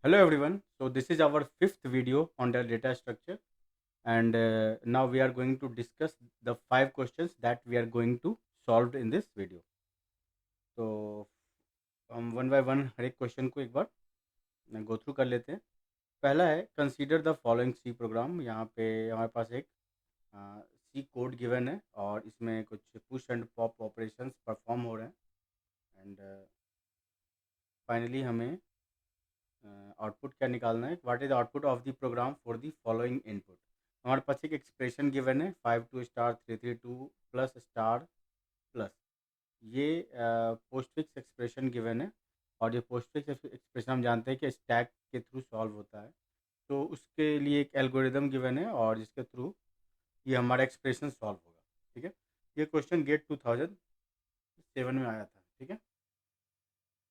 Hello everyone. So this is our fifth video on the data structure, and now we are going to discuss the five questions that we are going to solve in this video. तो हम one by one हर एक question को एक बार go through कर लेते हैं. पहला है consider the following C program. यहाँ पे हमारे पास एक सी कोड गिवन है और इसमें कुछ push and pop operations perform हो रहे हैं. एंड फाइनली हमें आउटपुट क्या निकालना है. What is output of the program for the following input. हमारे पास एक एक्सप्रेशन गिवन है 52*332 प्लस स्टार प्लस. ये पोस्ट फिक्स एक्सप्रेशन गिवन है और ये पोस्ट फिक्स एक्सप्रेशन हम जानते हैं कि स्टैक के थ्रू सॉल्व होता है. तो उसके लिए एक एल्गोरिदम गिवन है और जिसके थ्रू ये हमारा एक्सप्रेशन सॉल्व होगा. ठीक है. ये क्वेश्चन गेट 2007 में आया था. ठीक है.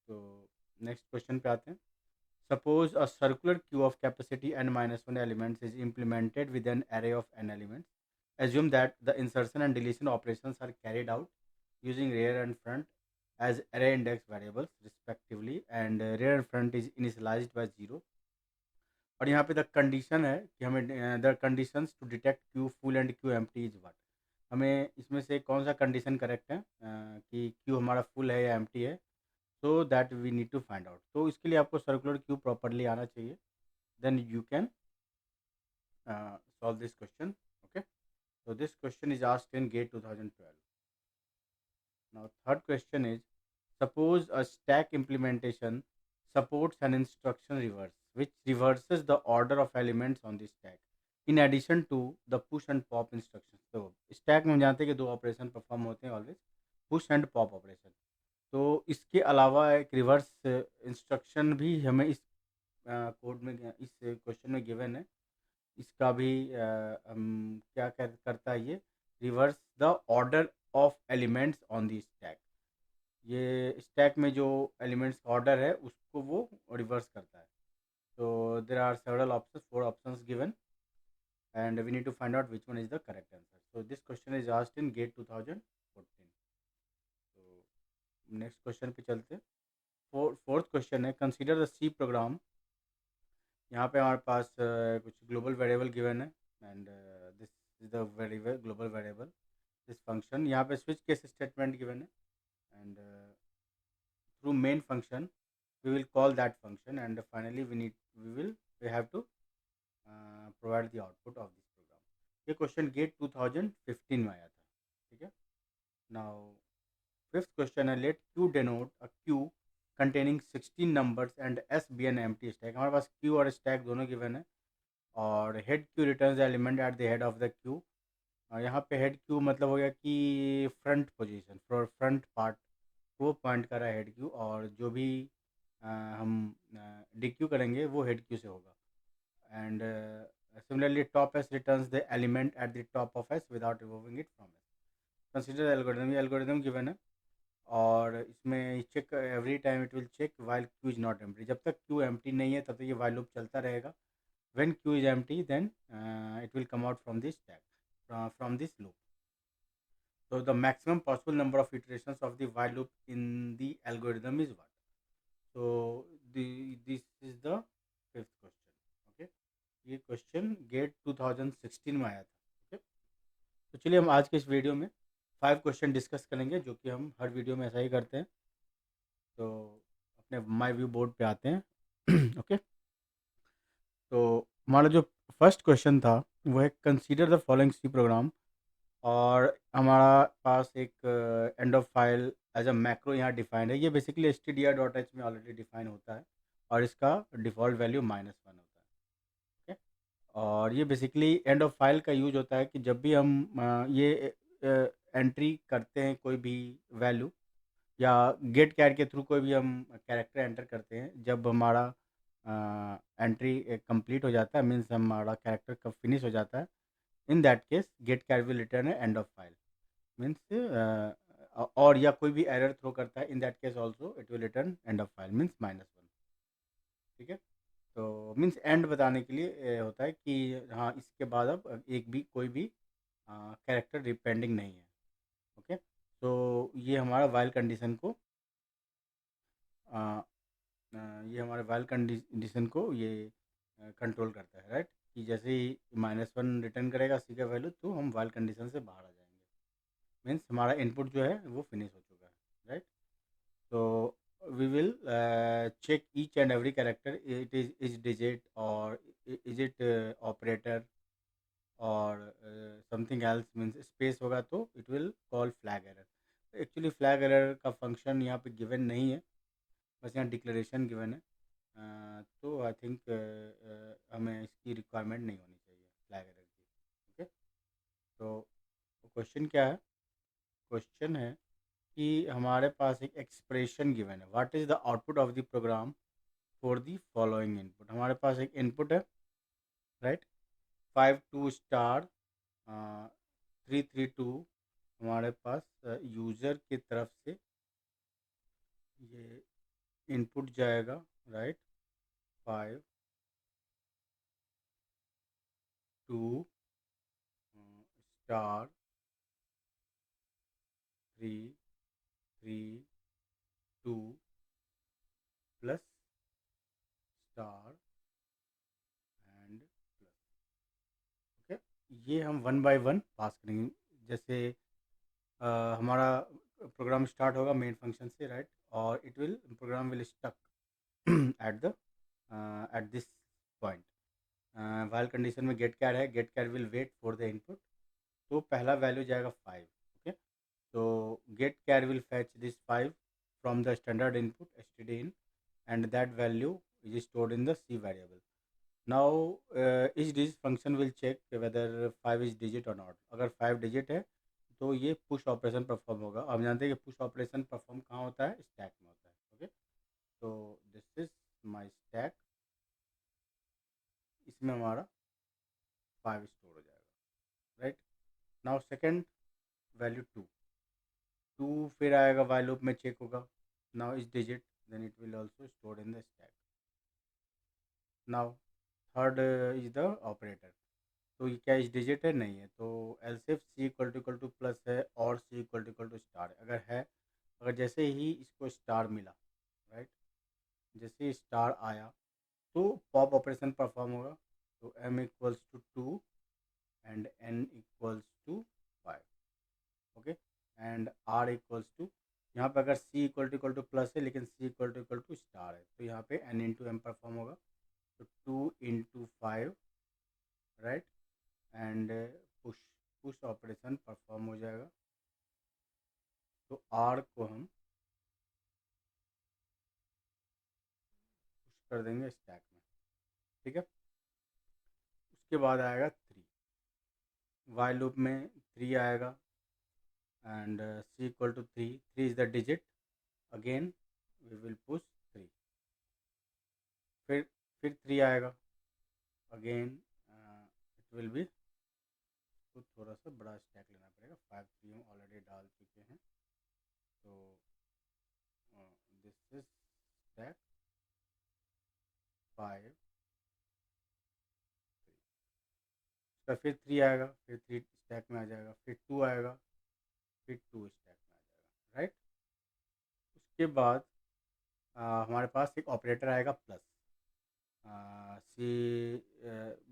तो नेक्स्ट क्वेश्चन पे आते हैं. Suppose a circular queue of capacity n minus 1 elements is implemented with an array of n elements. Assume that the insertion and deletion operations are carried out using rear and front as array index variables respectively, and rear and front is initialized by 0. और यहाँ पे the condition है कि हमें the conditions to detect queue full and queue empty is what. हमें इसमें से कौन सा कंडीशन करेक्ट है कि क्यू हमारा फुल है या एम्प्टी है. So that we need to find out. तो इसके लिए आपको सर्कुलर क्यू प्रॉपरली आना चाहिए. Then you can solve this question. Okay. So this question is asked in GATE 2012. Now third question is, suppose a stack implementation supports an instruction reverse which reverses the order of elements on the stack in addition to the push and pop instructions. तो stack में हम जानते हैं कि दो operation perform होते हैं always, push and pop operation. तो इसके अलावा एक रिवर्स इंस्ट्रक्शन भी हमें इस कोड में इस क्वेश्चन में गिवन है. इसका भी क्या करता है ये, reverse the order of elements on the stack. ये स्टैक में जो एलिमेंट्स का ऑर्डर है उसको वो रिवर्स करता है. तो there are several options, four options given, and we need to find out which one is the correct answer. So this question is asked in GATE 2014. तो नेक्स्ट क्वेश्चन पे चलते हैं. फोर्थ क्वेश्चन है consider the C program. यहाँ पे हमारे पास कुछ ग्लोबल वेरिएबल गिवन है and this is the variable global variable this function. यहाँ पे स्विच केस स्टेटमेंट गिवन है and through main function we will call that function, and finally we have to provide the output of this program. ये question gate 2015 में आया था. ठीक है. Now fifth question है, late Q denote a Q containing 16 numbers and s be an empty stack. हमारे पास Q और stack दोनों गिवन है और head Q returns the element at the head of the Q. यहाँ पे हेड क्यू मतलब हो गया कि फ्रंट पोजीशन, फ्रंट पार्ट वो पॉइंट कर रहा है हेड क्यू, और जो भी हम डी क्यू करेंगे वो हेड क्यू से होगा. And similarly top S returns the element at the top of S without removing it from S. Consider algorithm. ये एल्गोरिथम गिवन है और इसमें check every time it will check while queue is not empty. जब तक Q empty नहीं है तब तक ये वाइल लूप चलता रहेगा. When queue is empty then it will come out from this tag, from this loop. So the maximum possible number of iterations of the while loop in the algorithm is what? So this is the fifth question. Okay. ये question gate 2016 में आया था. Okay. तो चलिए हम आज के इस वीडियो में 5 क्वेश्चन डिस्कस करेंगे, जो कि हम हर वीडियो में ऐसा ही करते हैं. तो अपने माई व्यू बोर्ड पे आते हैं. ओके. तो हमारा जो फर्स्ट क्वेश्चन था वो है consider the following C program, और हमारा पास एक end of file as a macro यहाँ डिफाइंड है. ये बेसिकली stdio.h में ऑलरेडी डिफाइन होता है और इसका डिफ़ॉल्ट वैल्यू -1 होता है. ओके. और ये बेसिकली एंड ऑफ फाइल का यूज होता है कि जब भी हम ये एंट्री करते हैं कोई भी वैल्यू, या गेट कैर के थ्रू कोई भी हम कैरेक्टर एंटर करते हैं, जब हमारा एंट्री कंप्लीट हो जाता है, मीन्स हमारा कैरेक्टर कब फिनिश हो जाता है, in that case get char will return end of file. Means और या कोई भी एरर थ्रो करता है, in that case also it will return end of file means -1. ठीक है. तो मीन्स एंड बताने के लिए होता है कि हाँ इसके बाद अब एक भी कोई भी कैरेक्टर डिपेंडिंग नहीं है. ओके. तो ये हमारा वाइल कंडीशन को ये हमारे वाइल कंडीशन को ये कंट्रोल करता है, राइट। कि जैसे ही -1 रिटर्न करेगा सी का वैल्यू, तो हम वाइल कंडीशन से बाहर आ जाएंगे, मीन्स हमारा इनपुट जो है वो फिनिश हो चुका है, राइट। तो we will check each and every character, it is digit or is it operator or something else, means space होगा तो it will call flag error. Actually flag error का फंक्शन यहाँ पे गिवन नहीं है, बस यहाँ डिक्लेरेशन गिवन है। तो आई थिंक हमें इसकी रिक्वायरमेंट नहीं होनी चाहिए फ्लैग एरर की। ओके, तो क्वेश्चन क्या है? क्वेश्चन है कि हमारे पास एक एक्सप्रेशन गिवन है, what is the output of the program for the following input. हमारे पास एक इनपुट है, राइट। 52 स्टार 332 हमारे पास यूज़र की तरफ से ये इनपुट जाएगा, right. 5 2 star 3 3 2 plus star and plus. Okay, ये हम 1 बाय 1 पास करेंगे। जैसे हमारा प्रोग्राम स्टार्ट होगा मेन फंक्शन से, राइट, और it will program will stuck at the at this point. While condition में गेट कैर है, get char will wait for the input. तो पहला वैल्यू जाएगा 5। ओके, तो get char will fetch this 5 from the standard input std in, and that value is stored in the C variable. Now each digit function will check whether 5 is digit or not. अगर 5 digit है तो ये push operation perform होगा। आप जानते हैं कि push operation perform कहाँ होता है? स्टैक में होता है। ओके, तो दिस इज माय स्टैक, इसमें हमारा 5 स्टोर हो जाएगा, राइट। नाउ सेकंड वैल्यू 2 फिर आएगा, वाइल लूप में चेक होगा। Now is digit, then it will also store in the stack. Now third is the operator. तो ये क्या इस डिजिट है? नहीं है। तो else if c equal to plus है और सी इक्वल टू स्टार अगर है, अगर जैसे ही इसको स्टार मिला, राइट, जैसे ही स्टार आया तो पॉप ऑपरेशन परफॉर्म होगा। तो m equals to 2 and n equals to 5। Okay, and r equals to, यहाँ पे अगर c इक्वल टू प्लस है लेकिन c इक्वल टू स्टार है, तो यहाँ पे n इंटू एम परफॉर्म होगा। तो 2 into 5, right, and push push operation perform हो जाएगा। तो r को हम पुश कर देंगे स्टैक में, ठीक है। उसके बाद आएगा 3, वाइल लूप में 3 आएगा and c equal to 3 is the digit. Again we will push 3, फिर 3 आएगा। अगेन इट विल बी, तो थोड़ा सा बड़ा स्टैक लेना पड़ेगा। 5 3 हम ऑलरेडी डाल चुके हैं, तो दिस इज स्टैक 5 उसका फिर 3 आएगा, फिर 3 स्टैक में आ जाएगा, फिर 2 आएगा, फिर 2 स्टैक में आ जाएगा, राइट। उसके बाद हमारे पास एक ऑपरेटर आएगा प्लस। सी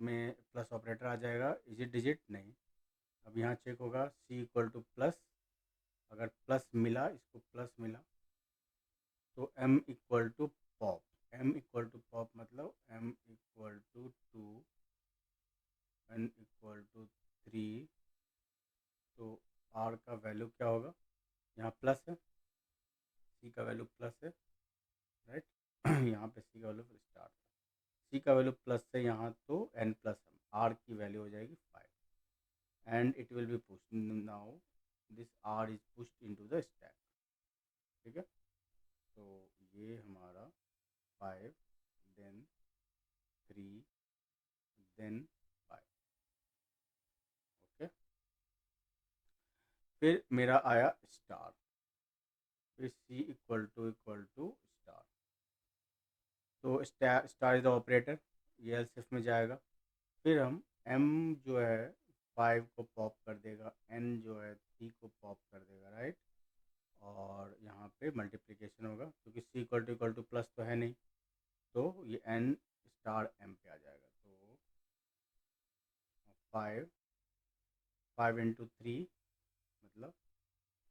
में प्लस ऑपरेटर आ जाएगा। Is it digit? नहीं। अब यहाँ चेक होगा, सी इक्वल टू प्लस, अगर प्लस मिला, इसको प्लस मिला, तो m equal to pop. m equal to pop मतलब m equal to 2, n equal to 3। तो r का वैल्यू क्या होगा? यहाँ प्लस है, c का वैल्यू प्लस है, राइट। यहाँ पे c का वैल्यू स्टार, c का वैल्यू प्लस है यहाँ, तो n प्लस r की वैल्यू हो जाएगी 5 and it will be push. Now this r is pushed into the stack, ठीक है। तो ये हमारा 5 देन 3 देन 5। ओके, फिर मेरा आया स्टार, फिर c इक्वल टू स्टार। तो स्टार इज द ऑपरेटर, ये एल्सिफ में जाएगा। फिर हम m जो है 5 को पॉप कर देगा, n जो है 3 को पॉप कर देगा, राइट, और यहाँ पे मल्टीप्लिकेशन होगा क्योंकि सी इक्वल टू प्लस तो है नहीं, तो ये n स्टार m पे आ जाएगा। तो 5 मतलब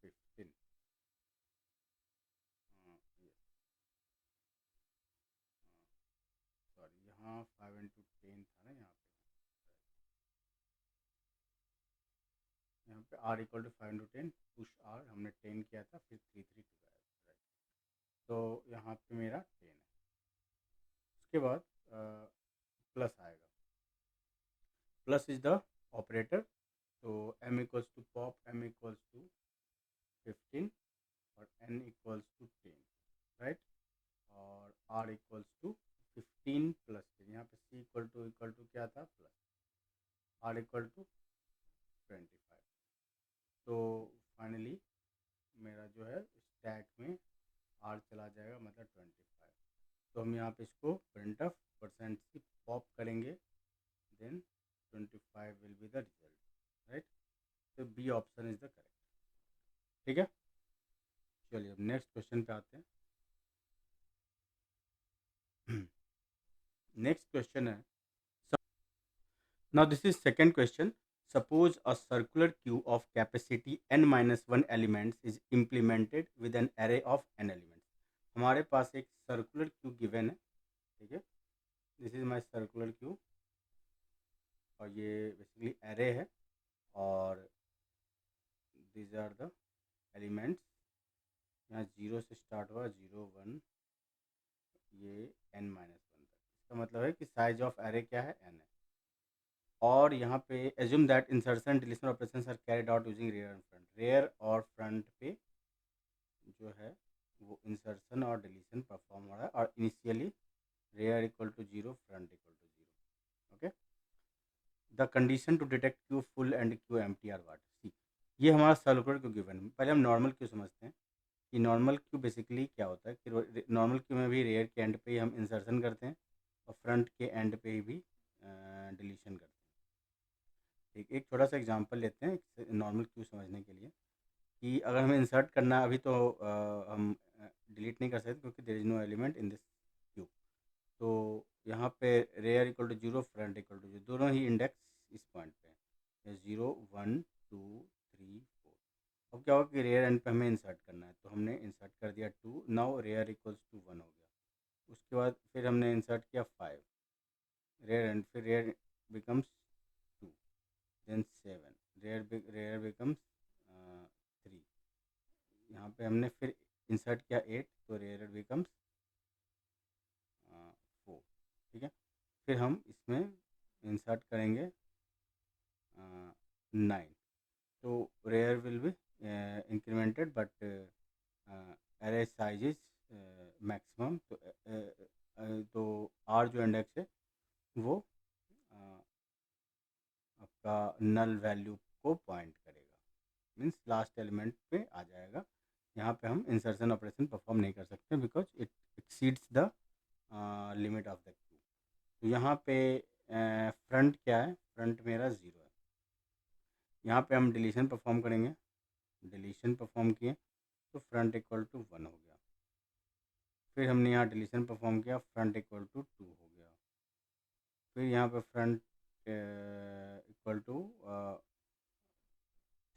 15। सॉरी, यहाँ 5 × 10 था ना, यहाँ पे r = 5 × 10, पुश r हमने 10 किया था, फिर 3 3 2 आया, राइट। तो यहाँ पे मेरा 10 है। उसके बाद प्लस आएगा, प्लस इज द ऑपरेटर। तो m = पॉप m = 15 और n = 10, राइट। और r = 15 प्लस 10, यहाँ पे c = क्या था, प्लस, r = 25। तो फाइनली मेरा जो है स्टैक में r चला जाएगा, मतलब 25। तो हम यहाँ पे इसको printf percent C pop करेंगे, then 25 will be the result, right. तो B option is the correct, ठीक है। चलिए अब नेक्स्ट क्वेश्चन पे आते हैं। नेक्स्ट क्वेश्चन है, now this is second question. Suppose a circular queue of capacity n-1 elements is implemented with an array of n elements. हमारे पास एक सर्कुलर क्यू गिवन है, ठीक है। This is my circular queue और ये basically array है और दीज आर द एलिमेंट्स। यहाँ 0 से स्टार्ट हुआ, 0 1, ये n-1 तक। इसका मतलब है कि साइज ऑफ एरे क्या है, n है। और यहाँ पे assume that insertion deletion operations are carried out using rear and front. Rear और फ्रंट पे जो है वो इंसर्शन और डिलीशन परफॉर्म हो रहा है, और initially rear = 0, front = 0। Okay, the condition to detect queue full and queue empty are what. See, ये हमारा सर्कुलर क्यू गिवन है। पहले हम नॉर्मल क्यू समझते हैं कि नॉर्मल क्यू बेसिकली क्या होता है। कि नॉर्मल क्यू में भी रेयर के एंड पे ही हम इंसर्शन करते हैं और फ्रंट के एंड पे ही भी डिलीशन करते हैं। एक छोटा सा एग्जांपल लेते हैं नॉर्मल क्यू समझने के लिए, कि अगर हमें इंसर्ट करना है अभी तो हम डिलीट नहीं कर सकते क्योंकि there is no element in this queue. तो यहाँ पे रेयर = 0, फ्रंट = 0, दोनों ही इंडेक्स इस पॉइंट पे है, 0 1 2 3 4। अब क्या होगा कि रेयर एंड पे हमें इंसर्ट करना है, तो हमने इंसर्ट कर दिया 2, नाउ रेयर = 1 हो गया। उसके बाद फिर हमने इंसर्ट किया 5 रेयर एंड, फिर rear becomes 2, then 7, rear becomes 3। यहाँ पे हमने फिर इंसर्ट किया 8, तो रेयर बिकम्स 4, ठीक है। फिर हम इसमें इंसर्ट करेंगे 9, तो rear will be incremented but array size is maximum. तो आर जो इंडेक्स है वो आपका नल वैल्यू को पॉइंट करेगा, मीन्स लास्ट एलिमेंट पे आ जाएगा। यहाँ पे हम इंसर्शन ऑपरेशन परफॉर्म नहीं कर सकते because it exceeds the limit of the Q. तो यहाँ पे फ्रंट क्या है, फ्रंट मेरा 0 है। यहाँ पे हम डिलीशन परफॉर्म करेंगे, डिलीशन परफॉर्म किए तो फ्रंट = 1 हो गया। फिर हमने यहाँ डिलीशन परफॉर्म किया, फ्रंट = 2 हो गया। फिर यहाँ पे फ्रंट =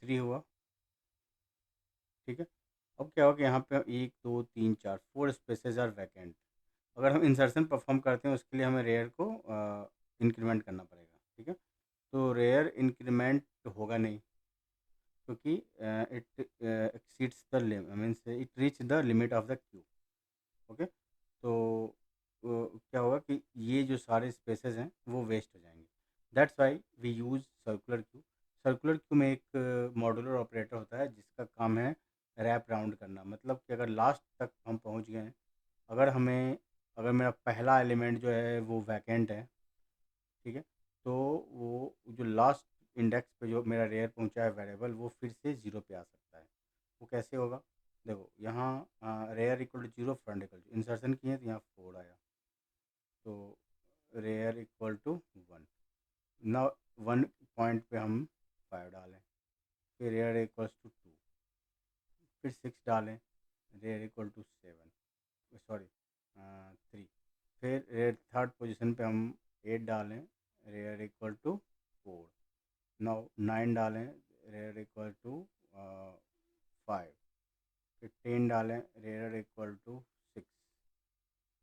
3 हुआ, ठीक है। अब क्या होगा कि यहाँ पे 1 2 3 4 4 स्पेसेस आर वैकेंट। अगर हम इंसर्शन परफॉर्म करते हैं उसके लिए हमें रेयर को इंक्रीमेंट करना पड़ेगा, ठीक है। तो रेयर इंक्रीमेंट होगा नहीं क्योंकि it exceeds the means it reach the limit of the Q. Okay, तो क्या होगा कि ये जो सारे स्पेसेस हैं वो वेस्ट हो जाएंगे। That's why we use circular queue. Circular queue में एक मॉड्यूलर ऑपरेटर होता है जिसका काम है रैप राउंड करना। मतलब कि अगर लास्ट तक हम पहुंच गए हैं, अगर हमें, अगर मेरा पहला एलिमेंट जो है वो वैकेंट है, ठीक है, तो वो जो लास्ट इंडेक्स पे जो मेरा रेयर पहुंचा है वेरिएबल, वो फिर से 0 पे आ सकता है। वो कैसे होगा, देखो यहाँ रेयर = 0, फ्रंट = इंसर्शन किए तो यहाँ 4 आया, तो रेयर = 1। ना 1 पॉइंट पे हम 5 डालें, फिर रेयर = 2, फिर 6 डालें, रेयर इक्वल टू 7, सॉरी 3। फिर रेयर थर्ड पोजीशन पे हम 8 डालें, रेयर इक्वल टू 4। नाउ 9 डालें, रेयर इक्वल टू 5। फिर 10 डालें, रेयर इक्वल टू 6।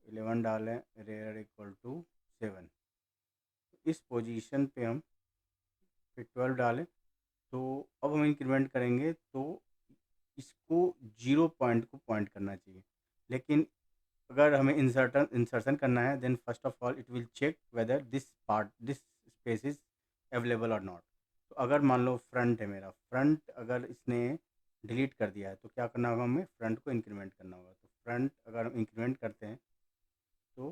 11 डालें, रेयर इक्वल टू 7। इस पोजीशन पे हम फिर 12 डालें। तो अब हम इंक्रीमेंट करेंगे तो इसको 0 पॉइंट को पॉइंट करना चाहिए, लेकिन अगर हमें इंसर्शन करना है, then first of all it will check whether this space is available और नॉट। तो अगर मान लो फ्रंट है, मेरा फ्रंट अगर इसने डिलीट कर दिया है तो क्या करना होगा, हमें फ्रंट को इंक्रीमेंट करना होगा। तो फ्रंट अगर हम इंक्रीमेंट करते हैं तो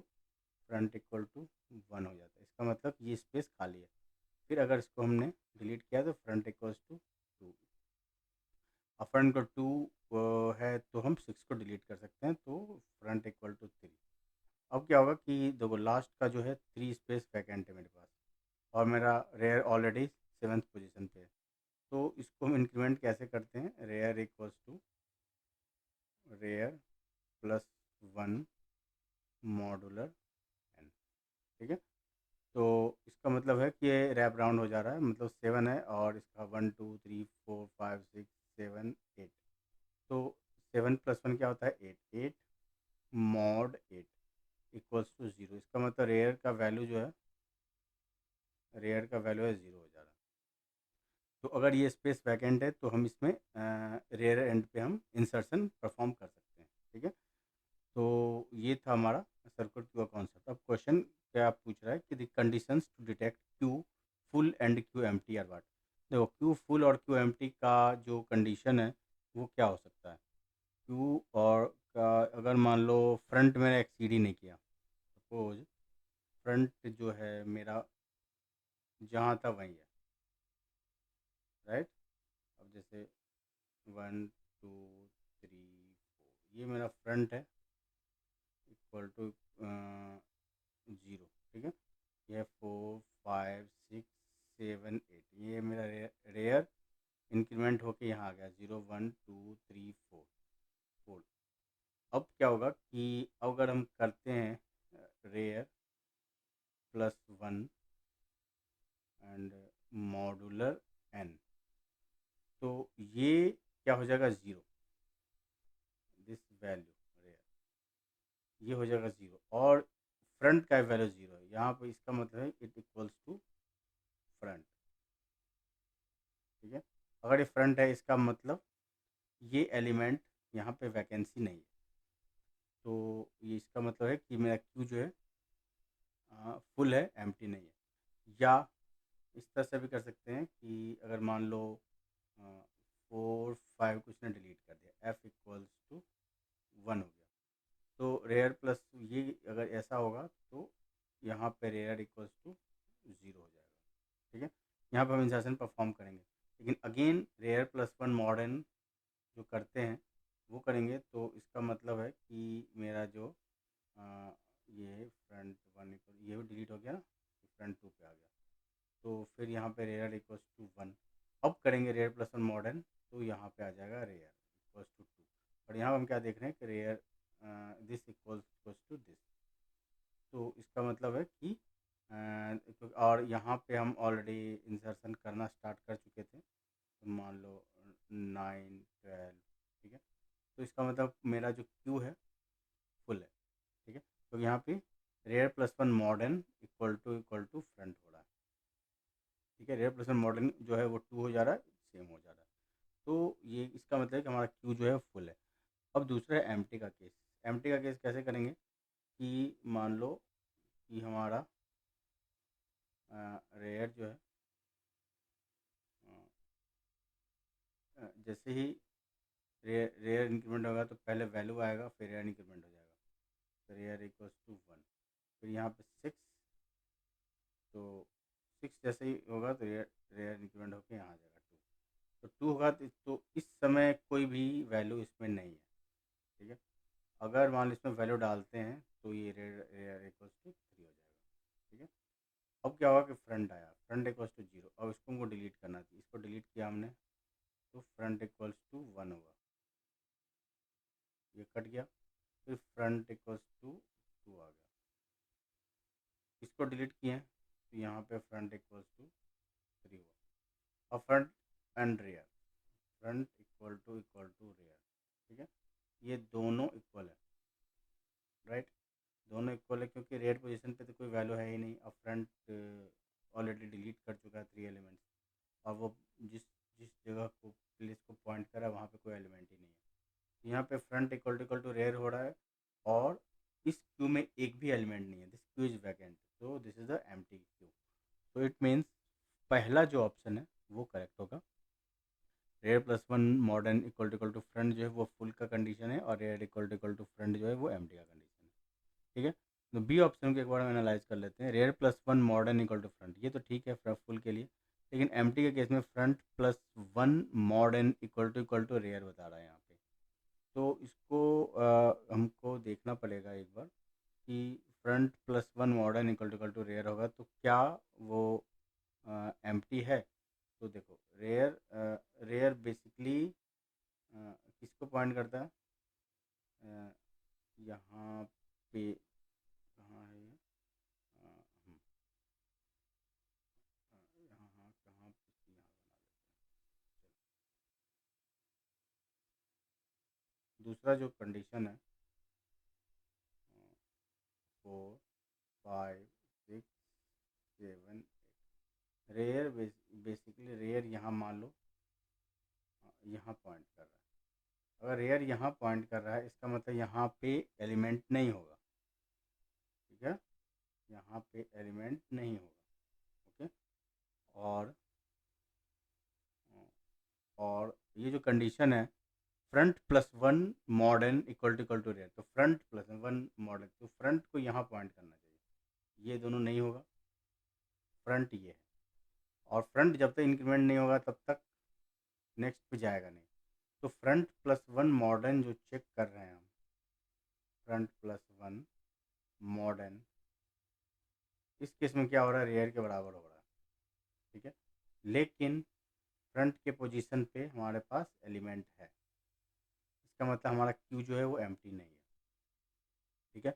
फ्रंट इक्वल टू 1 हो जाता है, इसका मतलब ये स्पेस खाली है। फिर अगर इसको हमने डिलीट किया तो फ्रंट इक्वल्स टू 2। अब फ्रंट को 2 है तो हम 6 को डिलीट कर सकते हैं, तो फ्रंट इक्वल टू 3। अब क्या होगा कि देखो लास्ट का जो है 3 स्पेस वैकेंट है मेरे पास, और मेरा रेयर ऑलरेडी 7th पोजीशन पे है। तो इसको हम इंक्रीमेंट कैसे करते हैं, rear equals to rear plus 1 modular n. ठीक है, तो इसका मतलब है कि ये रैप राउंड हो जा रहा है, मतलब 7 है और इसका 1 2 3 4 5 6 7 8। तो 7 प्लस 1 क्या होता है, 8। 8 मॉड 8 इक्वल्स टू 0। इसका मतलब रेयर का वैल्यू है 0 हो जा रहा है। तो अगर ये स्पेस वैकेंट है तो हम इसमें रेयर एंड पे हम इंसर्शन परफॉर्म कर सकते हैं। ठीक है, तो ये था हमारा सर्किट क्यू का कॉन्सेप्ट। अब क्वेश्चन क्या पूछ रहा है कि the conditions to detect queue full and queue empty are what. देखो क्यू फुल और क्यू एम्प्टी का जो कंडीशन है वो क्या हो सकता है। क्यू और का अगर मान लो फ्रंट मेरा एक्सीड ही नहीं किया, सपोज फ्रंट जो है मेरा जहाँ था वहीं है, राइट। अब जैसे 1 2 3 4 ये मेरा फ्रंट है इक्वल टू 0। ठीक है, ये 4 5 6 7 8 ये मेरा रेयर इंक्रीमेंट होके यहाँ आ गया 0 1 2 3 4 4। अब क्या होगा कि अगर हम करते हैं rear plus 1 and modular n, तो ये क्या हो जाएगा 0, दिस वैल्यू रेयर ये हो जाएगा 0, और फ्रंट का वैल्यू 0 है यहाँ पर, इसका मतलब है इट इक्वल्स टू फ्रंट। ठीक है, अगर ये फ्रंट है इसका मतलब ये एलिमेंट यहाँ पे वैकेंसी नहीं है, तो ये इसका मतलब है कि मेरा क्यू जो है फुल है, एम्प्टी नहीं है। या इस तरह से भी कर सकते हैं कि अगर मान लो 4 5 कुछ ने डिलीट कर दिया, एफ इक्वल्स टू 1 हो गया, तो रेयर प्लस ये अगर ऐसा होगा तो यहाँ पे रेयर इक्वल्स टू 0 हो जाएगा। ठीक है, यहाँ पर हम इंसर्शन परफॉर्म करेंगे, लेकिन अगेन रेयर प्लस 1 मॉडर्न जो करते हैं वो करेंगे, तो इसका मतलब है कि मेरा जो ये फ्रंट 1 ये भी डिलीट हो गया ना, फ्रंट 2 पे आ गया, तो फिर यहाँ पे रेयर इक्वल्स टू 1। अब करेंगे रेयर प्लस 1 मॉडर्न, तो यहाँ पे आ जाएगा रेयर इक्वल्स टू 2। और यहाँ हम क्या देख रहे हैं कि rear this equals to this, तो इसका मतलब है कि और यहाँ पे हम ऑलरेडी इंसर्शन करना स्टार्ट कर चुके थे, तो मान लो 9 12। ठीक है, तो इसका मतलब मेरा जो क्यू है फुल है। ठीक है, तो यहाँ पे rear plus 1 mod n equal to front हो रहा है। ठीक है, रेयर प्लस 1 मॉडर्न जो है वो 2 हो जा रहा है, सेम हो जा रहा है। तो ये इसका मतलब है कि हमारा क्यू जो है फुल है। अब दूसरा है एम्प्टी का केस। एम्प्टी का केस कैसे करेंगे कि मान लो कि हमारा रेयर जो है जैसे ही रेयर इंक्रीमेंट होगा तो पहले वैल्यू आएगा, फिर रेयर इंक्रीमेंट हो जाएगा, तो रेयर इक्वल्स टू 1। फिर यहाँ पे 6, तो 6 जैसे ही होगा तो रेयर रेयर इंक्रीमेंट होकर यहाँ आ जाएगा 2। तो 2 होगा तो इस समय कोई भी वैल्यू इसमें नहीं है। ठीक है, अगर मान लो इसमें वैल्यू डालते हैं तो ये रेयर रेयर इक्वल्स टू 3 हो जाएगा। ठीक है, अब क्या होगा कि फ्रंट आया, फ्रंट इक्वल्स टू 0। अब इसको हमको डिलीट करना चाहिए, इसको डिलीट किया हमने तो फ्रंट इक्वल्स टू 1 होगा। ये कट गया, फिर फ्रंट इक्वल्स टू 2 आ गया। इसको डिलीट किए तो यहाँ पे फ्रंट इक्वल्स टू 3 हुआ। और front and rear, front equal to rear, ठीक है, ये दोनों इक्वल है, राइट, दोनों इक्वल है क्योंकि रेयर पोजीशन पे तो कोई वैल्यू है ही नहीं। और फ्रंट ऑलरेडी डिलीट कर चुका है 3 एलिमेंट्स, और वो जिस जिस जगह को प्लेस को पॉइंट करा वहाँ पे कोई एलिमेंट ही नहीं है। यहाँ पे फ्रंट इक्वल टू रेयर हो रहा है, और इस क्यू में एक भी एलिमेंट नहीं है, this queue is vacant, so this is the empty queue. तो इट मीन्स पहला जो ऑप्शन है वो करेक्ट होगा। Rear plus one mod n equal to front जो है वो फुल का कंडीशन है, और रेयर इक्वल टू फ्रंट जो है वो एम्प्टी का कंडीशन है, ठीक है। तो बी ऑप्शन को एक बार हम एनालाइज कर लेते हैं। Rear plus one mod n equal to front, ये तो ठीक है फुल के लिए, लेकिन एम्प्टी के केस में front plus one mod n equal to rear बता रहा है यहाँ पे। तो इसको हमको देखना पड़ेगा एक बार कि front plus one mod n equal to rear होगा तो क्या वो एम्प्टी है। तो देखो रेयर, रेयर बेसिकली किसको पॉइंट करता है, यहाँ पे कहाँ है ये, यहाँ कहाँ पे, यहाँ दूसरा जो कंडीशन है 4 5 6 7 रेयर, बेसिकली रेयर यहाँ मान लो यहाँ पॉइंट कर रहा है। अगर रेयर यहाँ पॉइंट कर रहा है इसका मतलब यहाँ पे एलिमेंट नहीं होगा, ठीक है, यहाँ पे एलिमेंट नहीं होगा, ओके। और और ये जो कंडीशन है front plus one mod n equal to rear, तो फ्रंट प्लस वन मॉडर्न, तो फ्रंट को यहाँ पॉइंट करना चाहिए, ये दोनों नहीं होगा, फ्रंट ये है। और फ्रंट जब तक इंक्रीमेंट नहीं होगा तब तक नेक्स्ट पे जाएगा नहीं। तो फ्रंट प्लस वन मॉडर्न जो चेक कर रहे हैं हम, फ्रंट प्लस वन मॉडर्न, इस केस में क्या हो रहा है, रेयर के बराबर हो रहा है, ठीक है, लेकिन फ्रंट के पोजीशन पे हमारे पास एलिमेंट है, इसका मतलब हमारा क्यू जो है वो एम्प्टी नहीं है, ठीक है।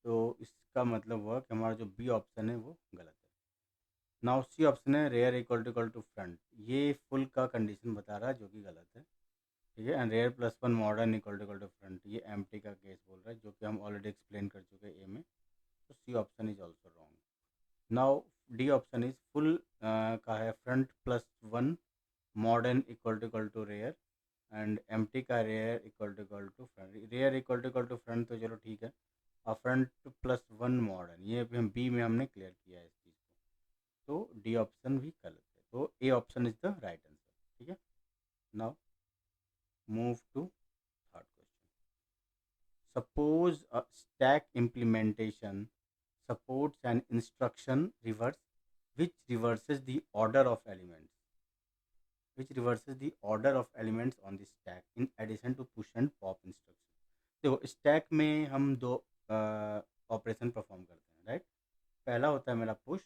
तो इसका मतलब हुआ कि हमारा जो बी ऑप्शन है वो गलत है। नाउ सी ऑप्शन है रेयर इक्वल टू फ्रंट, ये फुल का कंडीशन बता रहा है जो कि गलत है, ठीक है। And rear plus one mod n equal to front, ये एम्प्टी का केस बोल रहा है जो कि हम ऑलरेडी एक्सप्लेन कर चुके हैं ए में, तो C option is also wrong. Now D option is full का है front plus one mod n equal to rear, and empty का rear equal to front, rear equal to front तो चलो ठीक है, और फ्रंट प्लस वन मॉडर्न ये भी हम बी में हमने क्लियर किया है इस चीज़ को, तो डी ऑप्शन भी गलत है, तो A option is the right answer, ठीक है। Now move to third question. Suppose a stack implementation supports an instruction reverse which reverses the order of elements, on the stack in addition to push and pop instruction। देखो stack में हम दो operation perform करते हैं, right. पहला होता है मेरा पुश,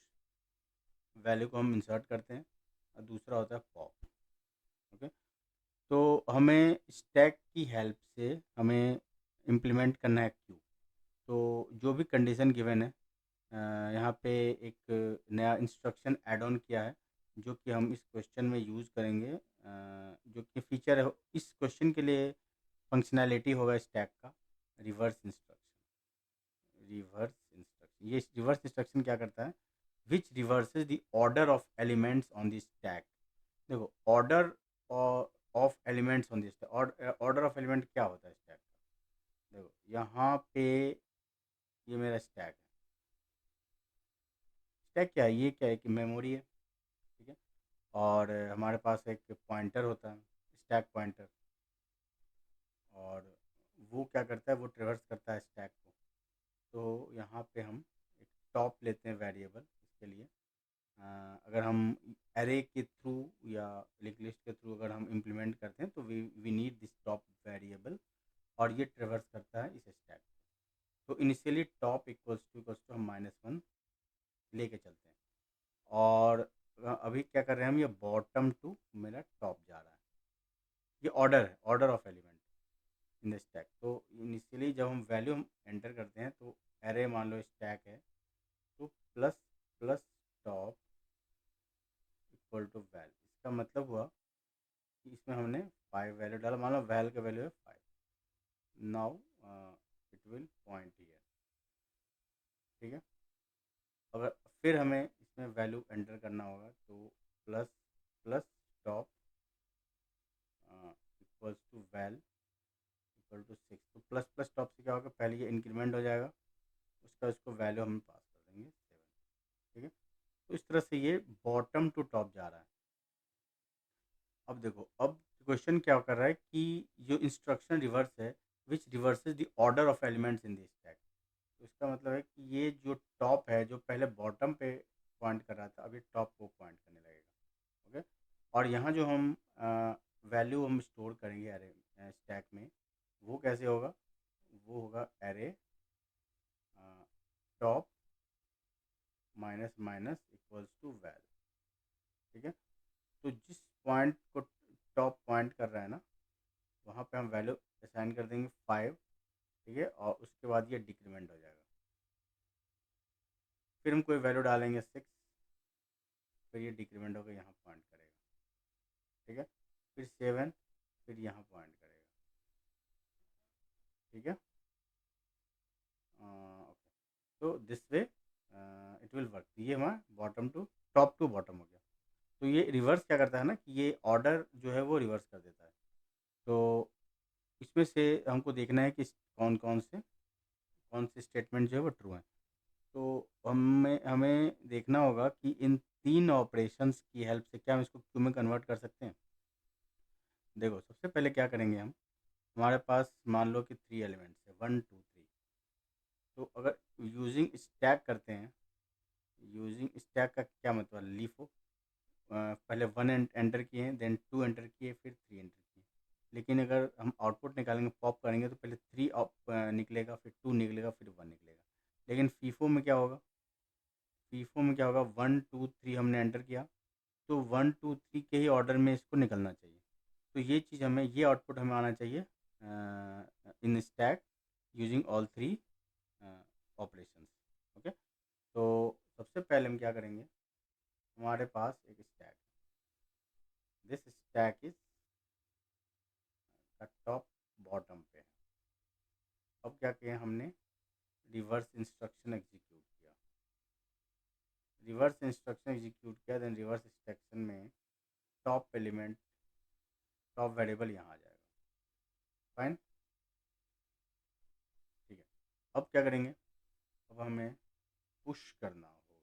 वैल्यू को हम इंसर्ट करते हैं, और दूसरा होता है पॉप, ओके। तो हमें स्टैक की हेल्प से हमें इम्प्लीमेंट करना है क्यू। तो जो भी कंडीशन गिवन है, यहाँ पे एक नया इंस्ट्रक्शन ऐड ऑन किया है जो कि हम इस क्वेश्चन में यूज़ करेंगे, जो कि फीचर है इस क्वेश्चन के लिए, फंक्शनैलिटी होगा स्टैक का रिवर्स इंस्ट्रक्शन। ये रिवर्स इंस्ट्रक्शन क्या करता है, which reverses the order of elements on the stack. देखो order of elements on the stack, order of element क्या होता है स्टैक का, देखो यहाँ पे ये मेरा स्टैक है। स्टैक क्या है, ये क्या है कि मेमोरी है, ठीक है। और हमारे पास एक पॉइंटर होता है स्टैक पॉइंटर, और वो क्या करता है, वो ट्रेवर्स करता है स्टैक को। तो यहाँ पे हम एक टॉप लेते हैं वेरिएबल इसके लिए। अगर हम एरे के थ्रू या लिंक लिस्ट के थ्रू अगर हम इम्प्लीमेंट करते हैं तो we need this top variable, और ये ट्रेवर्स करता है इस स्टैक को। तो इनिशियली टॉप इक्वल्स टू हम -1 लेके चलते हैं, और अभी क्या कर रहे हैं हम, ये बॉटम टू मेरा टॉप जा रहा है, ये ऑर्डर है, order of element. In the stack. तो इनिशियली जब हम वैल्यू हम एंटर करते हैं तो एरे मान लो स्टैक है, तो plus plus top equal to val, इसका मतलब हुआ कि इसमें हमने 5 वैल्यू डाला, मान लो वैल का वैल्यू है 5। Now it will point here, ठीक है। अगर फिर हमें इसमें वैल्यू एंटर करना होगा तो plus plus top equals to val equal to 6। तो प्लस प्लस टॉप से क्या होगा, पहले ये इंक्रीमेंट हो जाएगा, उसका इसको वैल्यू हम पास कर देंगे 7, ठीक है। तो इस तरह से ये बॉटम टू टॉप जा रहा है। अब देखो, अब क्वेश्चन क्या कर रहा है कि जो इंस्ट्रक्शन रिवर्स है which reverses the order of elements in this stack. तो इसका मतलब है कि ये जो टॉप है, जो पहले बॉटम पे पॉइंट कर रहा था, अभी टॉप को पॉइंट करने लगेगा, ओके। और यहाँ जो हम वैल्यू हम स्टोर करेंगे अरे स्टैक में, वो कैसे होगा, वो होगा array top minus minus equals to val, ठीक है। तो जिस पॉइंट को टॉप पॉइंट कर रहा है ना, वहाँ पे हम वैल्यू असाइन कर देंगे 5, ठीक है। और उसके बाद ये डिक्रीमेंट हो जाएगा, फिर हम कोई वैल्यू डालेंगे 6, फिर ये डिक्रीमेंट होकर यहाँ पॉइंट करेगा, ठीक है। फिर 7, फिर यहाँ पॉइंट करेगा, ठीक है। ओके, तो this way it will work. ये हमारा bottom to top to bottom हो गया। तो ये रिवर्स क्या करता है ना, कि ये ऑर्डर जो है वो रिवर्स कर देता है। तो इसमें से हमको देखना है कि कौन से स्टेटमेंट जो है वो ट्रू है। तो हमें हमें देखना होगा कि इन 3 ऑपरेशंस की हेल्प से क्या हम इसको क्यू में कन्वर्ट कर सकते हैं। देखो, सबसे पहले क्या करेंगे हम, हमारे पास मान लो कि 3 एलिमेंट्स है 1 2 3। तो अगर यूजिंग स्टैक करते हैं, यूजिंग स्टैक का क्या मतलब, लीफो पहले 1 एंटर किए, देन 2 एंटर किए, फिर 3 एंटर किए। लेकिन अगर हम आउटपुट निकालेंगे, पॉप करेंगे, तो पहले 3 निकलेगा, फिर 2 निकलेगा, फिर 1 निकलेगा। लेकिन फीफो में क्या होगा, फीफो में क्या होगा, 1 2 3 हमने एंटर किया, तो 1 2 3 के ही ऑर्डर में इसको निकलना चाहिए। तो ये चीज़ हमें, ये आउटपुट हमें आना चाहिए in stack using all 3 operations, okay. तो सबसे पहले हम क्या करेंगे, हमारे पास एक stack, this stack is top bottom पे है। अब क्या किया हमने, रिवर्स इंस्ट्रक्शन एग्जीक्यूट किया, रिवर्स इंस्ट्रक्शन एग्जीक्यूट किया, देन रिवर्स इंस्ट्रक्शन में टॉप एलिमेंट, टॉप वेरिएबल यहाँ आ जाएगा, फाइन, ठीक है। अब क्या करेंगे, अब हमें पुश करना होगा,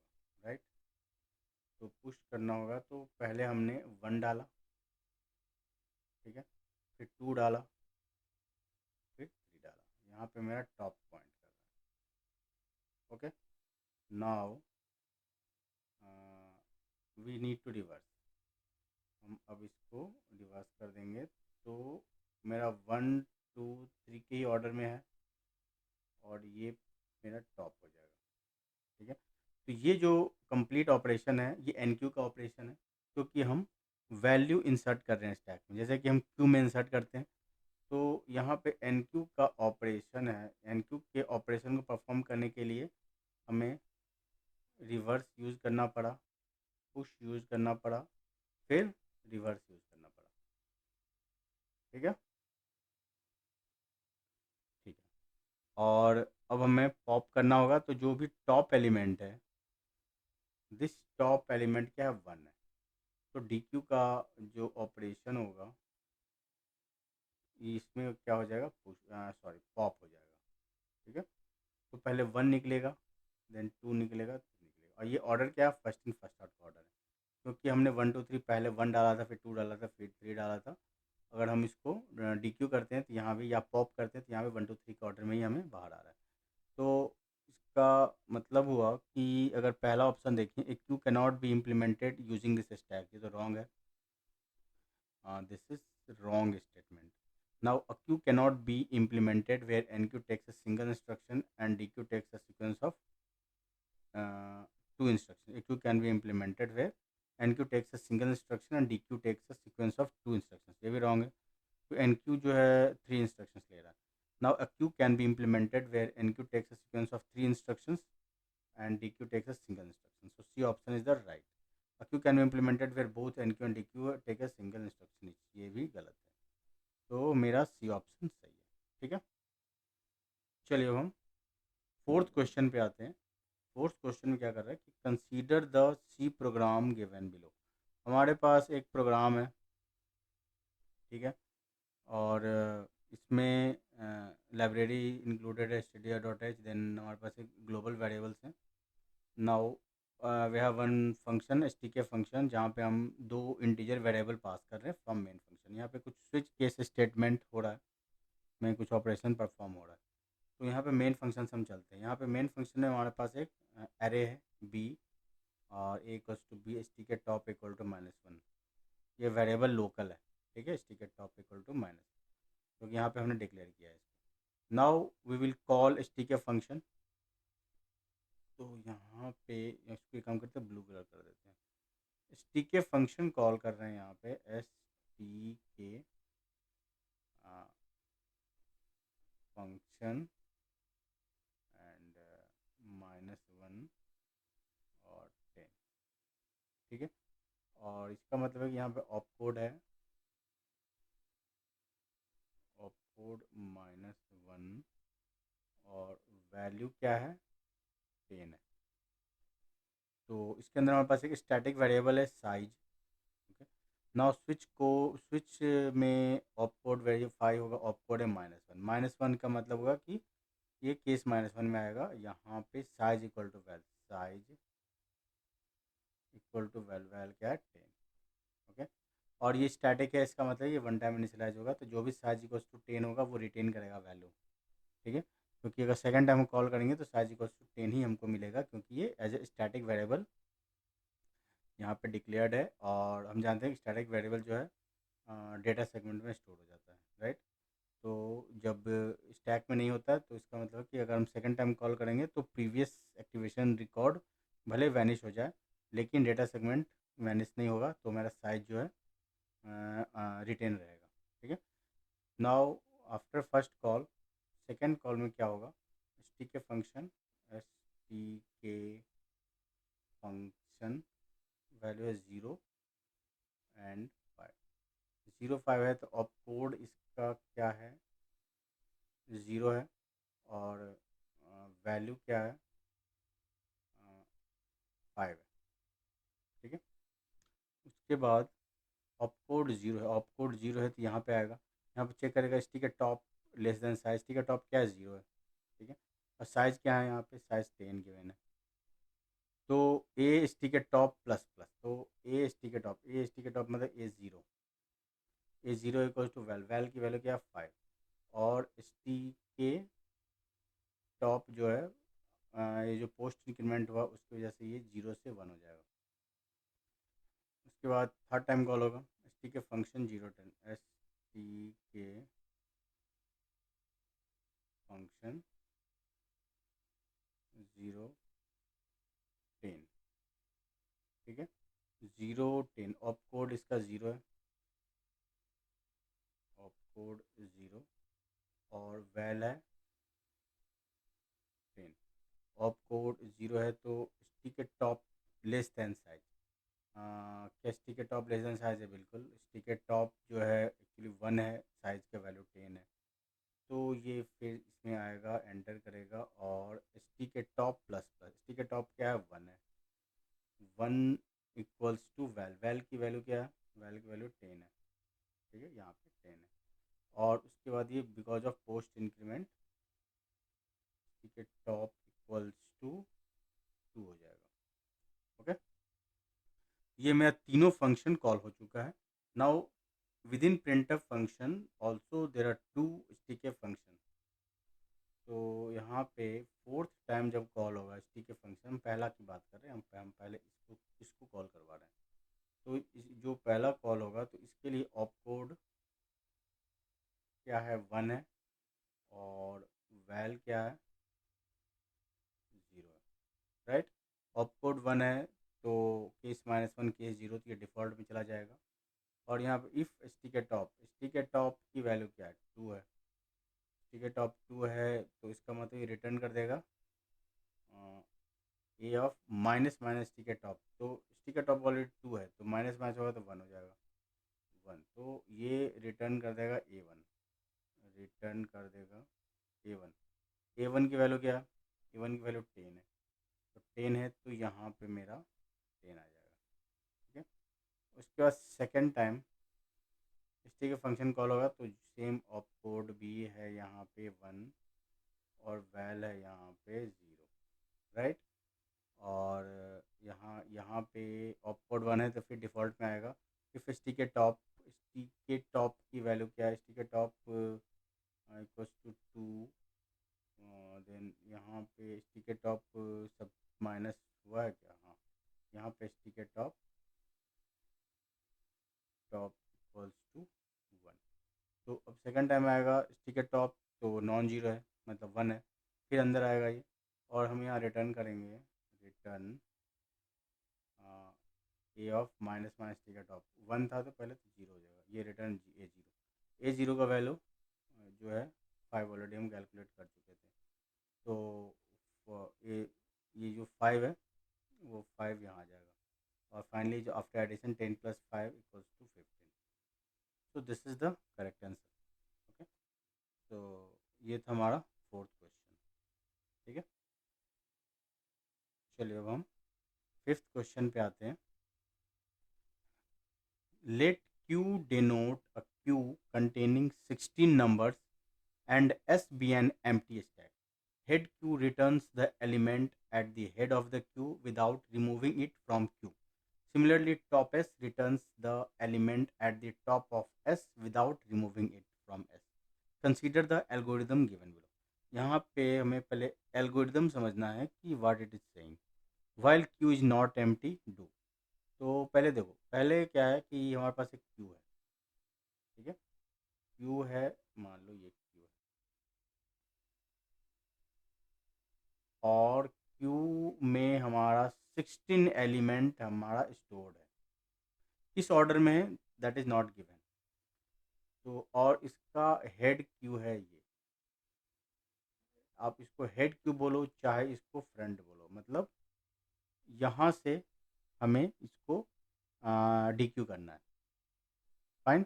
राइट। तो पुश करना होगा, तो पहले हमने 1 डाला, ठीक है, फिर 2 डाला, फिर 3 डाला, यहाँ पे मेरा टॉप पॉइंट कर रहा है, okay. Now we need to reverse, हम अब इसको रिवर्स कर देंगे, तो मेरा 1 2 3 के ही ऑर्डर में है, और ये मेरा टॉप हो जाएगा, ठीक है। तो ये जो कंप्लीट ऑपरेशन है, ये एन क्यू का ऑपरेशन है, क्योंकि हम वैल्यू इंसर्ट कर रहे हैं स्टैक में, जैसे कि हम क्यू में इंसर्ट करते हैं। तो यहाँ पे एन क्यू का ऑपरेशन है, एन क्यू के ऑपरेशन को परफॉर्म करने के लिए हमें रिवर्स यूज़ करना पड़ा, पुश यूज़ करना पड़ा, फिर रिवर्स यूज़ करना पड़ा, ठीक है, ठीक है। और अब हमें पॉप करना होगा, तो जो भी टॉप एलिमेंट है, दिस टॉप एलिमेंट क्या है, 1 है। तो डी क्यू का जो ऑपरेशन होगा, इसमें क्या हो जाएगा, पुश, सॉरी, पॉप हो जाएगा, ठीक है। तो पहले 1 निकलेगा, देन 2 निकलेगा, 3 निकलेगा, और ये ऑर्डर क्या है, फर्स्ट इन फर्स्ट आउट का ऑर्डर है, क्योंकि हमने 1 2 3 पहले 1 डाला था, फिर 2 डाला था, फिर 3 डाला था। अगर हम इसको डी क्यू करते हैं तो यहाँ भी, या पॉप करते हैं तो यहाँ पे 1 2 3 के ऑर्डर में ही हमें बाहर आ रहा है। तो इसका मतलब हुआ कि अगर पहला ऑप्शन देखें, a queue cannot be implemented using this stack, ये तो रॉन्ग है, this is wrong statement. Now a queue cannot be implemented where enqueue takes a single instruction and dequeue takes a sequence of two instructions. A queue can be implemented where enqueue takes a single instruction and dequeue takes a sequence of two instructions. ये भी wrong है, तो N Q जो है 3 instructions ले रहा है. Now a queue can be implemented where enqueue takes a sequence of 3 instructions and DQ takes a single instruction. So C option is the right. A queue can be implemented where both NQ and DQ take a single instruction each. ये भी गलत है. तो मेरा C option सही है. ठीक है. चलिए अब हम फोर्थ क्वेश्चन पे आते हैं. फोर्थ क्वेश्चन में क्या कर रहा है कि consider the C program given below. हमारे पास एक प्रोग्राम है. ठीक है. और इसमें लाइब्रेरी इंक्लूडेड है stdia.h. देन हमारे पास एक ग्लोबल वेरिएबल्स हैं. Now we have one function stk function जहाँ पे हम 2 इंटीजर वेरिएबल पास कर रहे हैं फ्रॉम मेन फंक्शन. यहाँ पे कुछ स्विच केस स्टेटमेंट हो रहा है, में कुछ ऑपरेशन परफॉर्म हो रहा है. तो यहाँ पे मेन फंक्शन से हम चलते हैं. यहाँ पे मेन फंक्शन में हमारे पास एक एरे है b और a equals to b stk top equal to -1. ये वेरिएबल लोकल है. ठीक है. stk top equal to minus, क्योंकि यहाँ पे हमने डिक्लेयर किया है इसको. Now we will call stk function. तो यहाँ पे इसको काम करते हैं, ब्लू कलर कर देते हैं. stk फंक्शन कॉल कर रहे हैं यहाँ पे stk फंक्शन एंड -1 और 10. ठीक है. और इसका मतलब है कि यहाँ पे ऑप कोड है, ऑप कोड -1 और वैल्यू क्या है 10 है. तो इसके अंदर हमारे पास एक स्टैटिक वेरिएबल है साइज. ओके. नाउ स्विच में ऑप कोड वेरीफाई होगा. ऑप कोड है -1. -1 का मतलब होगा कि ये केस -1 में आएगा. यहाँ पे size equal to val, size equal to val क्या है 10. ओके. और ये स्टैटिक है, इसका मतलब ये वन टाइम इनिशियलाइज होगा. तो जो भी साइज इक्वल टू 10 होगा वो रिटेन करेगा वैल्यू. ठीक है. क्योंकि अगर सेकंड टाइम हम कॉल करेंगे तो साइज इक्वल टू 10 ही हमको मिलेगा, क्योंकि ये एज ए स्टैटिक वेरिएबल यहाँ पे डिक्लेयर्ड है. और हम जानते हैं कि स्टैटिक वेरिएबल जो है डेटा सेगमेंट में स्टोर हो जाता है. राइट. तो जब स्टैक में नहीं होता है तो इसका मतलब कि अगर हम सेकंड टाइम कॉल करेंगे तो प्रीवियस एक्टिवेशन रिकॉर्ड भले वैनिश हो जाए, लेकिन डेटा सेगमेंट वैनिश नहीं होगा. तो मेरा साइज जो है रिटेन रहेगा. ठीक है. Now after first call, second call में क्या होगा, stk function stk function value है 0 एंड 5. 0 5 है तो ऑप कोड इसका क्या है 0 है. और वैल्यू क्या है 5 है. ठीक है. उसके बाद ऑप कोड 0 है. ऑप कोड 0 है तो यहाँ पे आएगा. यहाँ पे चेक करेगा sticker top less than size. Sticker top क्या है 0 है. ठीक है. और साइज क्या है यहाँ पे साइज 10 गिवन है. तो ए स्टिकर टॉप प्लस प्लस, तो ए स्टिकर टॉप मतलब ए ज़ीरो इक्वल टू वैल की वैल्यू क्या है 5. और स्टिके टॉप जो है ये जो पोस्ट इंक्रीमेंट हुआ उसकी वजह से ये 0 से 1 हो जाएगा. उसके बाद थर्ड टाइम कॉल होगा stk फंक्शन 0 10 stk फंक्शन 0 10. ठीक है. 0 10 ऑप कोड इसका 0 है. ऑप कोड 0 और वैल है 10. ऑप कोड 0 है तो stk top less than size. क्या sticker top less than size है? बिल्कुल. स्टिकर टॉप जो है एक्चुअली 1 है, साइज़ का वैल्यू 10 है. तो ये फिर इसमें आएगा, एंटर करेगा और sticker top plus plus. Sticker top क्या है 1 है. 1 इक्वल्स टू वैल की वैल्यू क्या है, वैल की वैल्यू 10 है. ठीक है. यहाँ पे 10 है. और उसके बाद ये because of post increment sticker top equals to 2 हो जाएगा. ओके. ये मेरा तीनों फंक्शन कॉल हो चुका है. Now within printf function also there are 2 stk function. तो यहाँ पे फोर्थ टाइम जब कॉल होगा stk फंक्शन, हम पहला की बात कर रहे हैं, हम पहले इसको कॉल करवा रहे हैं. तो जो पहला कॉल होगा तो इसके लिए ऑप कोड क्या है 1 है और वैल क्या है 0 है. राइट. ऑप कोड 1 है तो केस -1 केस 0 तो ये डिफ़ॉल्ट में चला जाएगा. और यहाँ पे इफ़ स्टिक की वैल्यू क्या है, 2 है। स्टिक 2 है तो इसका मतलब ये रिटर्न कर देगा ए ऑफ माइनस माइनस स्टिक तो स्टिक ऑलरेडी 2 है तो माइनस माइनस होगा तो 1 हो जाएगा, 1। तो ये रिटर्न कर देगा A1, रिटर्न कर देगा A1। A1 की वैल्यू क्या है, A1 की वैल्यू 10 है, तो 10 है तो यहाँ पे मेरा 10 आ जाएगा, ठीक है। उसके बाद सेकेंड टाइम स्टिक का फंक्शन कॉल होगा तो सेम ऑप कोड भी है यहाँ पे 1 और वैल है यहाँ पे 0, राइट। और यहाँ यहाँ पे ऑप कोड 1 है तो फिर डिफ़ॉल्ट में आएगा। इफ स्टिक की वैल्यू क्या है, स्टिक इक्वल्स टू 2, देन यहाँ पे स्टिक सब माइनस हुआ है क्या, हाँ, यहाँ पे स्टिक टॉप इक्वल्स टू 1। तो अब सेकंड टाइम आएगा स्टिक टॉप तो नॉन जीरो है मतलब 1 है, फिर अंदर आएगा ये और हम यहाँ रिटर्न करेंगे, return A of minus minus stick 1 था तो पहले तो 0 हो जाएगा, ये रिटर्न A0 का वैल्यू जो है 5 ऑलरेडी हम कैलकुलेट कर चुके थे। तो ये जो 5 है वो 5 यहाँ आ जाएगा और फाइनली जो आफ्टर एडिशन 10 + 5 = 15। तो this is the correct answer, okay. तो ये था हमारा फोर्थ क्वेश्चन, ठीक है। चलिए अब हम फिफ्थ क्वेश्चन पे आते हैं। Let Q denote a queue containing 16 numbers and S be an empty stack. Head Q returns the element at the head of the queue without removing it from queue. Similarly, top S returns the element at the top of S without removing it from S. Consider the algorithm given below. यहाँ पे हमें पहले algorithm समझना है कि what it is saying. While queue is not empty do. तो पहले देखो, पहले क्या है कि हमारे पास एक क्यू है, ठीक है। क्यू है, मान लो ये क्यू है और क्यू में हमारा 16 एलिमेंट हमारा स्टोर्ड है, किस ऑर्डर में है दैट इज़ नॉट गिवन। तो और इसका हेड क्यू है ये, आप इसको हेड क्यू बोलो चाहे इसको फ्रंट बोलो, मतलब यहाँ से हमें इसको डी क्यू करना है, फाइन।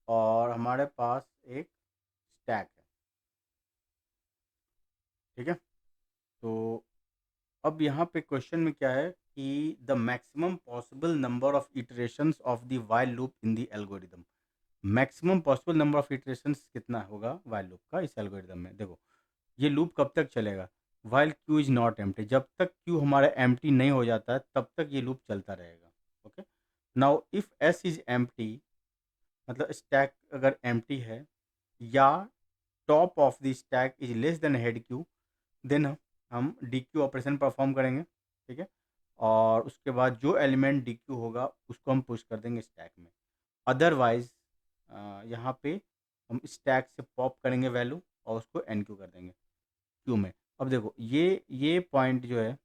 और हमारे पास एक स्टैक है, ठीक है। तो अब यहाँ पे क्वेश्चन में क्या है कि the maximum possible number of iterations of the while loop in the algorithm. Maximum possible number of iterations कितना होगा वाइल लूप का इस एल्गोरिदम में। देखो ये लूप कब तक चलेगा, while queue is not empty, जब तक क्यू हमारा एम्प्टी नहीं हो जाता है तब तक ये लूप चलता रहेगा, okay. Now if S is empty, मतलब स्टैक अगर एम्प्टी है या top of the stack is less then head queue, then हम डी क्यू ऑपरेशन परफॉर्म करेंगे, ठीक है। और उसके बाद जो एलिमेंट डी क्यू होगा उसको हम पुश कर देंगे स्टैक में। अदरवाइज यहाँ पे हम स्टैक से पॉप करेंगे वैल्यू और उसको एन क्यू कर देंगे क्यू में। अब देखो ये पॉइंट जो है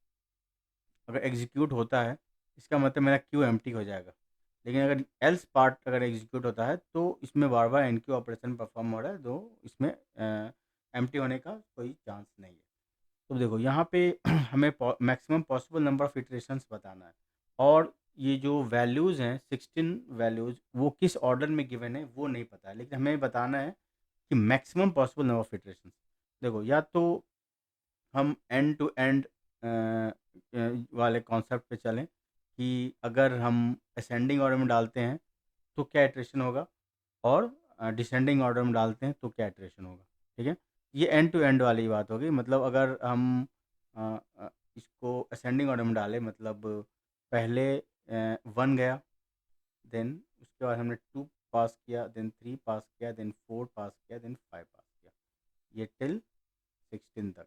अगर एग्जीक्यूट होता है इसका मतलब मेरा क्यू एम्प्टी हो जाएगा, लेकिन अगर एल्स पार्ट अगर एग्जीक्यूट होता है तो इसमें बार बार एन क्यू ऑपरेशन परफॉर्म हो रहा है, तो इसमें एम्प्टी होने का कोई चांस नहीं है। तो देखो यहाँ पे हमें maximum possible number of iterations बताना है और ये जो वैल्यूज़ हैं 16 वैल्यूज़ वो किस ऑर्डर में गिवन है वो नहीं पता है, लेकिन हमें बताना है कि maximum possible number of iterations. देखो या तो हम एंड टू एंड वाले कॉन्सेप्ट पे चलें कि अगर हम असेंडिंग ऑर्डर में डालते हैं तो क्या इटरेशन होगा और डिसेंडिंग ऑर्डर में डालते हैं तो क्या इटरेशन होगा, ठीक है। ये एंड टू एंड वाली बात होगी, मतलब अगर हम इसको असेंडिंग ऑर्डर में डालें मतलब पहले 1 गया, देन उसके बाद हमने 2 पास किया, देन 3 पास किया, देन 4 पास किया, देन 5 पास किया, ये टिल 16 तक,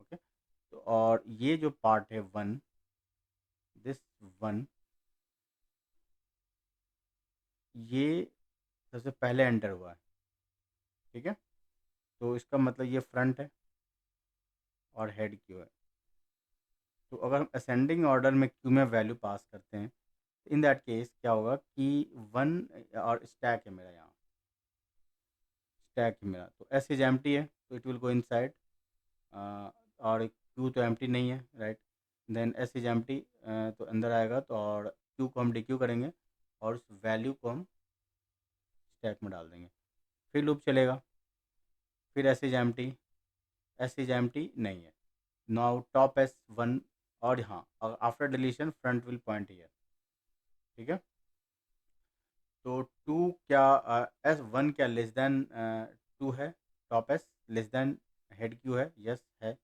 ओके। तो और ये जो पार्ट है 1, दिस 1 ये सबसे पहले एंटर हुआ है, ठीक है। तो इसका मतलब ये फ्रंट है और हेड क्यू है। तो अगर हम असेंडिंग ऑर्डर में क्यू में वैल्यू पास करते हैं इन दैट केस क्या होगा कि 1 और स्टैक है मेरा, यहाँ स्टैक है मेरा, तो एस इज एम्प्टी है तो इट विल गो इनसाइड, और क्यू तो एम्प्टी नहीं है, right. Then S is empty, तो अंदर आएगा, तो और क्यू को हम डिक्यू करेंगे और उस वैल्यू को हम स्टैक में डाल देंगे, फिर लूप चलेगा, फिर S is empty, S is empty नहीं है, नाउ टॉप एस 1, और हाँ after deletion front will point here, ठीक है। तो टू क्या, एस 1 क्या लेस देन 2 है, top S less then head Q है, यस है,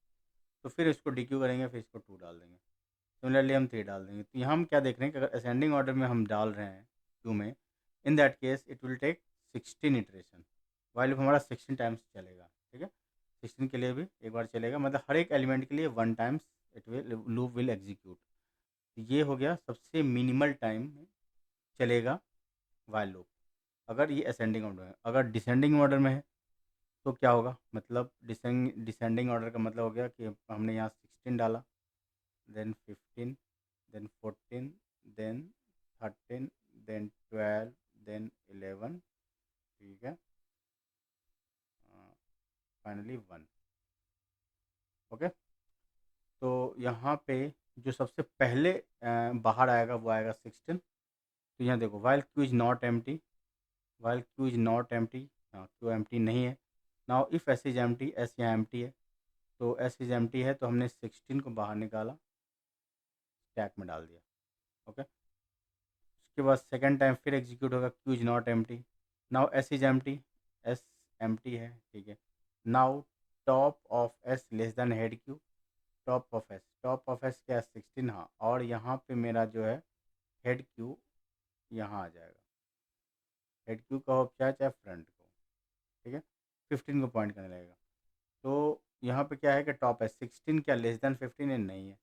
तो फिर इसको डी क्यू करेंगे, फिर इसको 2 डाल देंगे, सिमिलरली हम 3 डाल देंगे। तो यहाँ हम क्या देख रहे हैं कि अगर असेंडिंग ऑर्डर में हम डाल रहे हैं क्यू में, in that case it will take 16 iteration, while हमारा 16 टाइम्स चलेगा, ठीक है। 16 के लिए भी एक बार चलेगा, मतलब हर एक एलिमेंट के लिए 1 times it will loop will execute. ये हो गया सबसे मिनिमल टाइम में चलेगा वाइल लूप, अगर ये असेंडिंग ऑर्डर है। अगर डिसेंडिंग ऑर्डर में है तो क्या होगा, मतलब डिसेंडिंग ऑर्डर का मतलब हो गया कि हमने यहाँ 16 डाला, then 15, then 14, then 13, then 12, then 11, ठीक है, फाइनली 1, ओके। तो यहाँ पे जो सबसे पहले बाहर आएगा वो आएगा 16। तो यहाँ देखो while queue is not empty, while queue is not empty, हाँ क्यू एम्प्टी नहीं है। Now if S is empty, S यहाँ एम्प्टी है, तो एस इज एम्प्टी है, तो हमने 16 को बाहर निकाला, स्टैक में डाल दिया, ओके। उसके बाद सेकेंड टाइम फिर एग्जीक्यूट होगा, Q is not empty, now S is empty, S empty है, ठीक है। Now top of S less then head Q, top of S, top of S क्या है 16, हाँ, और यहाँ पे मेरा जो है हेड क्यू यहाँ आ जाएगा, हेड क्यू का हो चाहे चाहे फ्रंट को, ठीक है, 15 को पॉइंट करने लगेगा। तो यहाँ पे क्या है कि टॉप है 16 क्या लेस देन 15 है, नहीं है,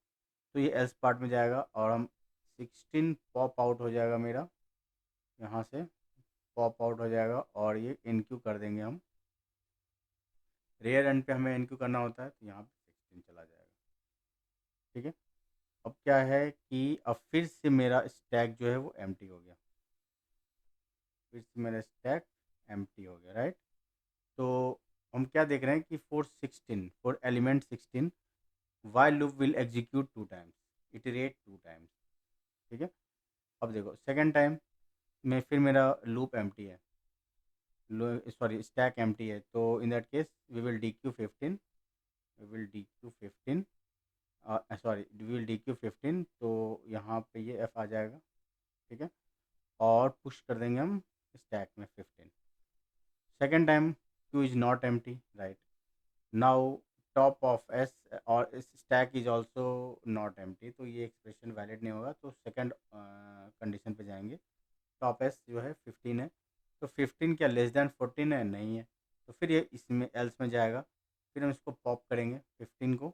तो ये एल्स पार्ट में जाएगा और हम 16 पॉप आउट हो जाएगा मेरा, यहाँ से पॉप आउट हो जाएगा और ये इनक्यू कर देंगे हम, रेयर एंड पे हमें इनक्यू करना होता है, तो यहाँ पे 16 चला जाएगा, ठीक है। अब क्या है कि अब फिर से मेरा स्टैक जो है वो एम्प्टी हो गया, फिर से मेरा स्टैक एम्प्टी हो गया, राइट। तो हम क्या देख रहे हैं कि for element 16 while loop will execute 2 times, iterate 2 times, ठीक है। अब देखो सेकेंड टाइम में फिर मेरा लूप एम्प्टी है, सॉरी स्टैक एम्प्टी है, तो in that case we will dequeue 15, we will dequeue 15, sorry we will dequeue 15, तो यहाँ पे ये एफ आ जाएगा, ठीक है, और पुश कर देंगे हम स्टैक में 15। Second time queue is not empty, right, now top of S और stack is also not empty, तो ये एक्सप्रेशन वैलिड नहीं होगा, तो सेकेंड कंडीशन पे जाएंगे, टॉप एस जो है 15 है, तो 15 क्या लेस देन 14 है, नहीं है, तो फिर ये इसमें एल्स में जाएगा, फिर हम इसको पॉप करेंगे 15 को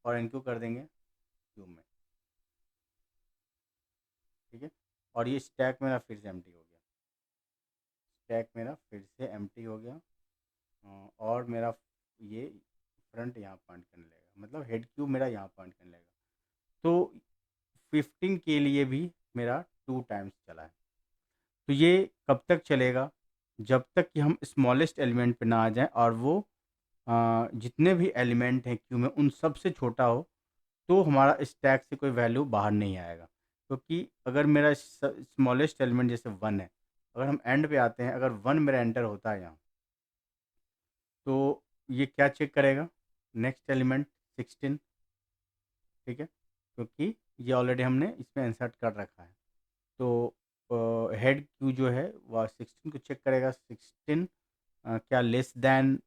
और इनक्यू कर देंगे क्यू में, ठीक है। और ये स्टैक मेरा फिर से एम्प्टी हो गया, स्टैक मेरा फिर से एम्प्टी हो गया, और मेरा ये फ्रंट यहाँ पॉइंट करने लगेगा, मतलब हेड क्यू मेरा यहाँ पॉइंट करने लगेगा। तो 15 के लिए भी मेरा 2 टाइम्स चला है। तो ये कब तक चलेगा, जब तक कि हम स्मॉलेस्ट एलिमेंट पे ना आ जाएं और वो जितने भी एलिमेंट हैं क्यू में उन सब से छोटा हो, तो हमारा स्टैक से कोई वैल्यू बाहर नहीं आएगा। क्योंकि अगर मेरा स्मॉलेस्ट एलिमेंट जैसे 1 है, अगर हम एंड पे आते हैं, अगर 1 मेरा एंटर होता है यहाँ, तो ये क्या चेक करेगा, नेक्स्ट एलिमेंट 16, ठीक है, क्योंकि ये ऑलरेडी हमने इसमें इंसर्ट कर रखा है। तो हेड क्यू जो है वह 16 को चेक करेगा, 16 क्या लेस दैन,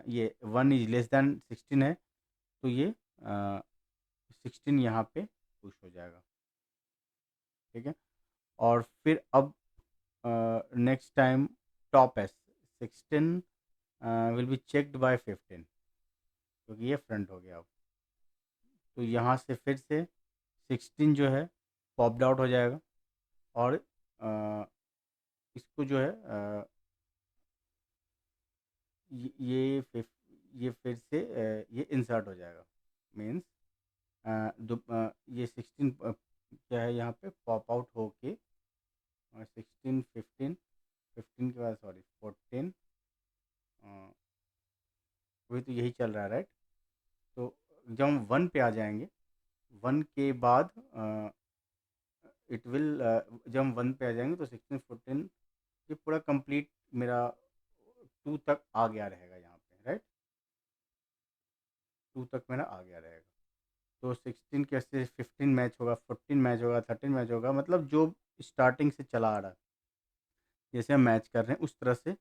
ये 1 इज लेस दैन 16 है, तो ये 16 यहाँ पे पुश हो जाएगा, ठीक है। और फिर अब next time top S 16 will be checked by 15, क्योंकि ये फ्रंट हो गया अब, तो यहाँ से फिर से 16 जो है पॉप्ड आउट हो जाएगा और इसको जो है ये फिर से ये इंसर्ट हो जाएगा, मीन्स ये 16 क्या है यहाँ पे पॉप आउट होके यही चल रहा है, राइट। तो जब हम 1 पे आ जाएंगे, 1 के बाद इट विल, जब हम 1 पे आ जाएंगे तो 16 14 ये पूरा कंप्लीट मेरा 2 तक आ गया रहेगा यहाँ पे, राइट। 2 तक मेरा आ गया रहेगा। तो 16 कैसे 15 मैच होगा, 14 मैच होगा, 13 मैच होगा, मतलब जो स्टार्टिंग से चला आ रहा है, जैसे हम मैच कर रहे हैं उस तरह से।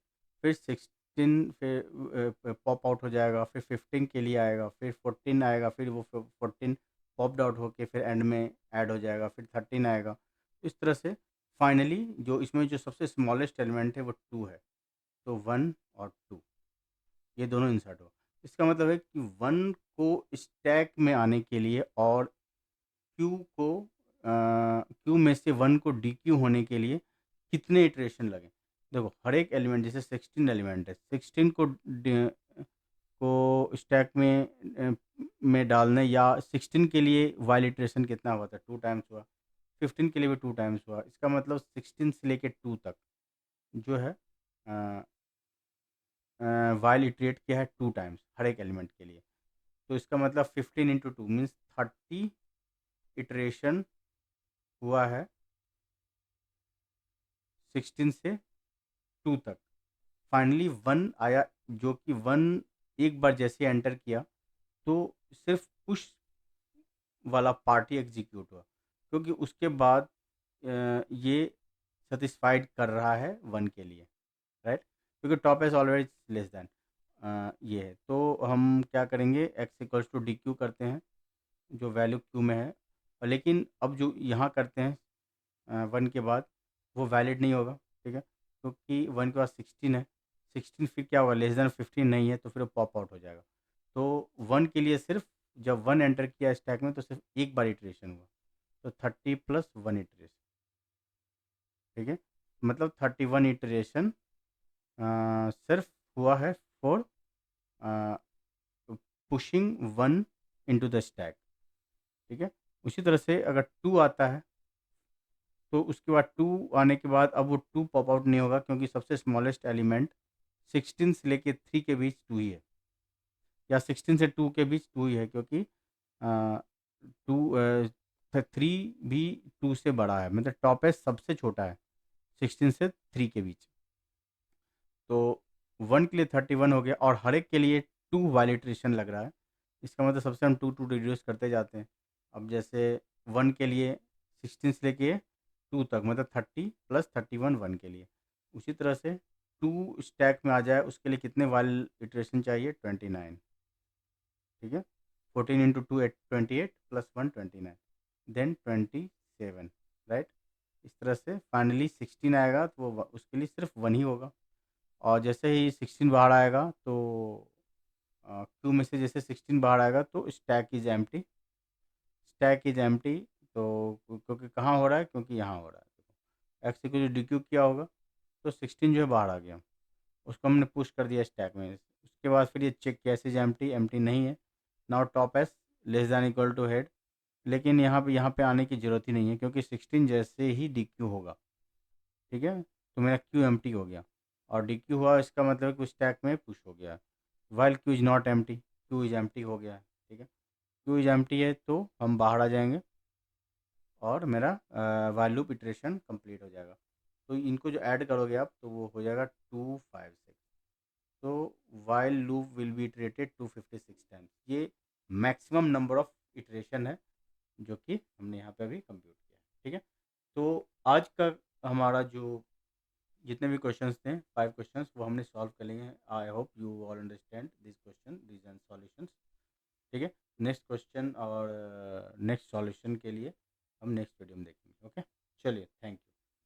फिर 16 फिर पॉप आउट हो जाएगा, फिर 15 के लिए आएगा, फिर 14 आएगा, फिर वो 14 पॉप्ड आउट होके फिर एंड में ऐड हो जाएगा, फिर 13 आएगा। इस तरह से फाइनली जो इसमें जो सबसे स्मॉलेस्ट एलिमेंट है वो 2 है। तो 1 और 2 ये दोनों इंसर्ट हो। इसका मतलब है कि 1 को स्टैक में आने के लिए और क्यू को क्यू में से 1 को डी क्यू होने के लिए कितने इटरेशन लगे। देखो हर एक एलिमेंट, जैसे 16 एलिमेंट है, 16 को स्टैक में डालने, या 16 के लिए वाइल इटरेशन कितना हुआ था, 2 टाइम्स हुआ। 15 के लिए भी 2 टाइम्स हुआ। इसका मतलब 16 से लेके 2 तक जो है वाइल इटरेट किया है 2 टाइम्स हर एक एलिमेंट के लिए। तो इसका मतलब 15 इंटू 2 मीन्स 30 इटरेशन हुआ है 16 से 2 तक। फाइनली 1 आया, जो कि 1 एक बार जैसे एंटर किया तो सिर्फ पुश वाला पार्ट ही एग्जीक्यूट हुआ, क्योंकि उसके बाद ये सेटिस्फाइड कर रहा है 1 के लिए, राइट। क्योंकि top is always less then ये है। तो हम क्या करेंगे, X equals to dequeue करते हैं जो वैल्यू क्यू में है। और लेकिन अब जो यहाँ करते हैं 1 के बाद, वो वैलिड नहीं होगा, ठीक है, क्योंकि 1 के बाद 16 है। 16 फिर क्या होगा, लेस देन 15 नहीं है, तो फिर पॉप आउट हो जाएगा। तो 1 के लिए सिर्फ जब 1 एंटर किया स्टैक में तो सिर्फ एक बार इटरेशन हुआ, तो 30 प्लस 1 इटरेशन, ठीक है। मतलब 31 इटरेशन सिर्फ हुआ है for pushing 1 into the stack, ठीक है। उसी तरह से अगर 2 आता है तो उसके बाद 2 आने के बाद अब वो 2 पॉप आउट नहीं होगा, क्योंकि सबसे स्मॉलेस्ट एलिमेंट 16 से लेके 3 के बीच 2 ही है, या 16 से 2 के बीच 2 ही है, क्योंकि 3 भी 2 से बड़ा है, मतलब टॉपेस्ट सबसे छोटा है 16 से 3 के बीच। तो 1 के लिए 31 हो गया, और हर एक के लिए 2 वाइलिट्रेशन लग रहा है। इसका मतलब सबसे हम 2 2 रिड्यूस करते जाते हैं। अब जैसे 1 के लिए 16 से लेके 2 तक, मतलब 30 प्लस 31 1 के लिए। उसी तरह से 2 स्टैक में आ जाए उसके लिए कितने वाइल इटरेशन चाहिए, 29, ठीक है। 14 इंटू 2 28 प्लस 1 29, देन 27, राइट। इस तरह से फाइनली 16 आएगा तो वो उसके लिए सिर्फ 1 ही होगा। और जैसे ही 16 बाहर आएगा तो क्यू में से जैसे 16 बाहर आएगा तो stack is empty, stack is empty. तो क्योंकि कहाँ हो रहा है, क्योंकि यहाँ हो रहा है। एक्स को जो डी क्यू किया होगा तो 16 जो है बाहर आ गया, उसको हमने पुश कर दिया स्टैक में। उसके बाद फिर ये चेक किया, एस इज एम्प्टी, एम्प्टी नहीं है। Now top S less than equal to head, लेकिन यहाँ पे आने की ज़रूरत ही नहीं है, क्योंकि 16 जैसे ही डी क्यू होगा, ठीक है, तो मेरा क्यू एम्प्टी हो गया। और डी क्यू हुआ, इसका मतलब कि स्टैक में पुश हो गया। While Q is not empty, Q is empty हो गया है, ठीक है। क्यू इज़ एम्प्टी है तो हम बाहर आ जाएंगे और मेरा वाइल लूप इटरेशन कंप्लीट हो जाएगा। तो इनको जो ऐड करोगे आप तो वो हो जाएगा 256। तो while loop will be iterated 256 times. ये मैक्सिमम नंबर ऑफ इटरेशन है जो कि हमने यहाँ पे अभी कंप्यूट किया है, ठीक है। तो आज का हमारा जो जितने भी क्वेश्चंस थे 5 क्वेश्चंस वो हमने सॉल्व कर लिए हैं। I hope you all understand this question, these and solutions, ठीक है। नेक्स्ट क्वेश्चन और नेक्स्ट सॉल्यूशन के लिए हम नेक्स्ट वीडियो में देखेंगे। ओके, चलिए, थैंक यू।